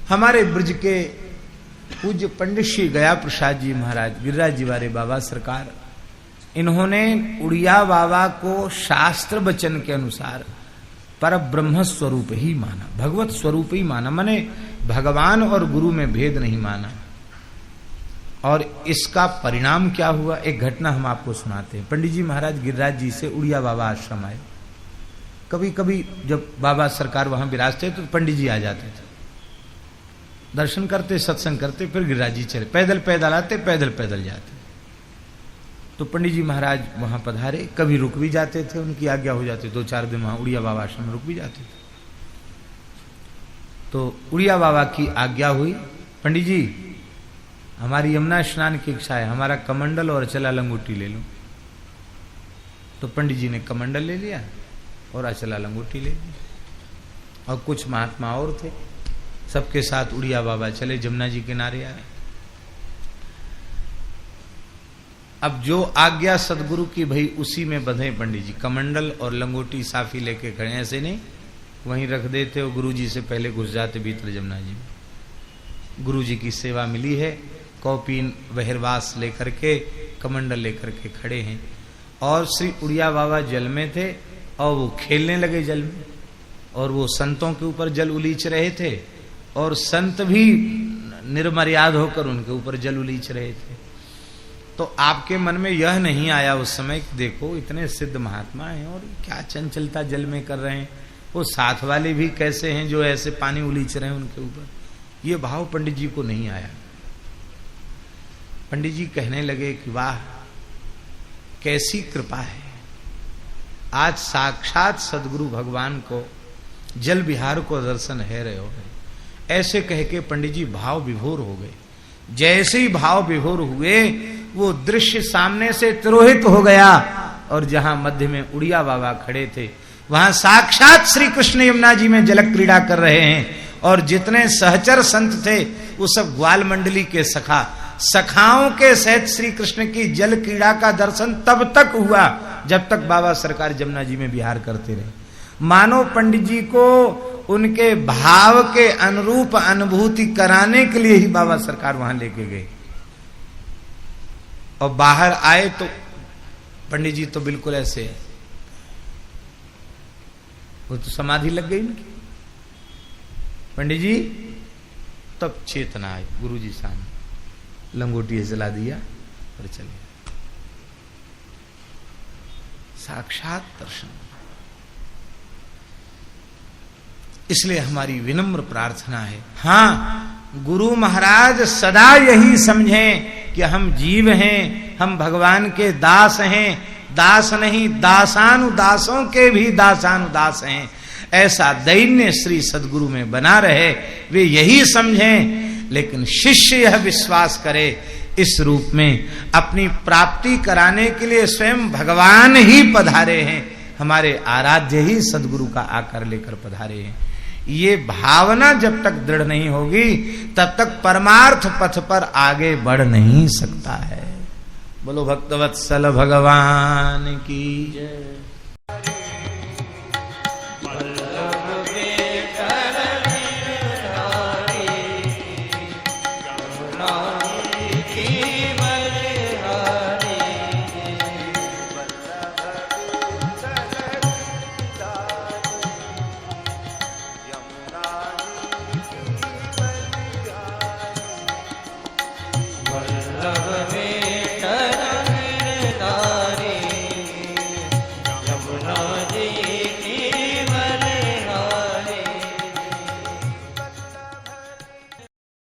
हमारे ब्रज के पूज्य पंडित श्री गया प्रसाद जी महाराज गिरिराज जी वाले बाबा सरकार, इन्होंने उड़िया बाबा को शास्त्र वचन के अनुसार पर ब्रह्म स्वरूप ही माना, भगवत स्वरूप ही माना, माने भगवान और गुरु में भेद नहीं माना। और इसका परिणाम क्या हुआ, एक घटना हम आपको सुनाते हैं। पंडित जी महाराज गिरिराज जी से उड़िया बाबा आश्रम आए। कभी कभी जब बाबा सरकार वहां विराजते तो पंडित जी आ जाते थे, दर्शन करते, सत्संग करते, फिर गिरिराज जी चले, पैदल पैदल आते, पैदल पैदल जाते। तो पंडित जी महाराज वहां पधारे, कभी रुक भी जाते थे, उनकी आज्ञा हो जाती, 2-4 दिन वहां उड़िया बाबा आश्रम में रुक भी जाते थे। तो उड़िया बाबा की आज्ञा हुई, पंडित जी हमारी यमुना स्नान की इच्छा है, हमारा कमंडल और अचला लंगोटी ले लो। तो पंडित जी ने कमंडल ले लिया और अचला लंगोटी ले ली, और कुछ महात्मा और थे, सबके साथ उड़िया बाबा चले, जमुना जी किनारे आए। अब जो आज्ञा सदगुरु की भई उसी में बंधे पंडित जी, कमंडल और लंगोटी साफी लेके खड़े, ऐसे नहीं वहीं रख देते और गुरु जी से पहले घुस जाते भीतर जमुना जी में। गुरु जी की सेवा मिली है, कौपीन बहिर्वास लेकर के, कमंडल लेकर के खड़े हैं, और श्री उड़िया बाबा जल में थे और वो खेलने लगे जल में, और वो संतों के ऊपर जल उलीच रहे थे, और संत भी निर्मर्याद होकर उनके ऊपर जल उलीच रहे थे। तो आपके मन में यह नहीं आया उस समय कि देखो इतने सिद्ध महात्मा हैं और क्या चंचलता जल में कर रहे हैं, वो साथ वाले भी कैसे हैं जो ऐसे पानी उलीच रहे हैं उनके ऊपर, ये भाव पंडित जी को नहीं आया। पंडित जी कहने लगे कि वाह कैसी कृपा है, आज साक्षात सदगुरु भगवान को जल विहार को दर्शन है रहे हो गए। ऐसे कह के पंडित जी भाव विभोर हो गए। जैसे ही भाव विभोर हुए वो दृश्य सामने से तिरोहित हो गया, और जहां मध्य में उड़िया बाबा खड़े थे वहां साक्षात श्री कृष्ण यमुना जी में जल क्रीड़ा कर रहे हैं, और जितने सहचर संत थे वो सब ग्वाल मंडली के सखा, सखाओं के सहित श्री कृष्ण की जल क्रीड़ा का दर्शन तब तक हुआ जब तक बाबा सरकार जमुना जी में विहार करते रहे। मानो पंडित जी को उनके भाव के अनुरूप अनुभूति कराने के लिए ही बाबा सरकार वहां लेके गए। और बाहर आए तो पंडित जी तो बिल्कुल ऐसे है, वो तो समाधि लग गई उनकी। पंडित जी तब चेतना आई, गुरु जी सामने लंगोटी जला दिया और चले, साक्षात दर्शन। इसलिए हमारी विनम्र प्रार्थना है, हाँ गुरु महाराज सदा यही समझें कि हम जीव हैं, हम भगवान के दास हैं, दास नहीं दासानुदासों के भी दासानुदास हैं, ऐसा दैन्य श्री सदगुरु में बना रहे, वे यही समझें। लेकिन शिष्य यह विश्वास करे इस रूप में अपनी प्राप्ति कराने के लिए स्वयं भगवान ही पधारे हैं, हमारे आराध्य ही सदगुरु का आकार लेकर पधारे हैं। ये भावना जब तक दृढ़ नहीं होगी तब तक परमार्थ पथ पर आगे बढ़ नहीं सकता है। बोलो भक्तवत्सल भगवान की जय। No.